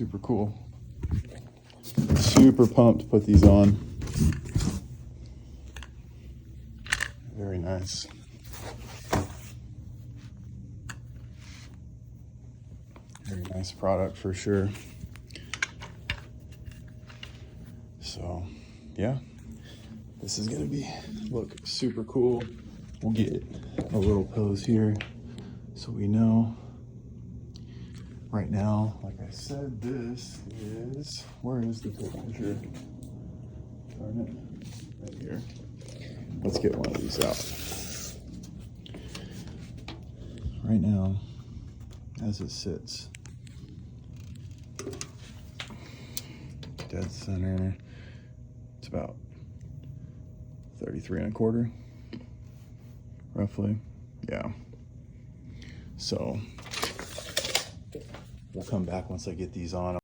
Super cool. Super pumped to put these on. Very nice. Very nice product for sure. So yeah, this is gonna look super cool. We'll get a little pose here so we know. Right now, like I said, this is, where is the tape measure? Darn it, right here. Let's get one of these out. Right now, as it sits, dead center, it's about 33 1/4, roughly. Yeah. So we'll come back once I get these on.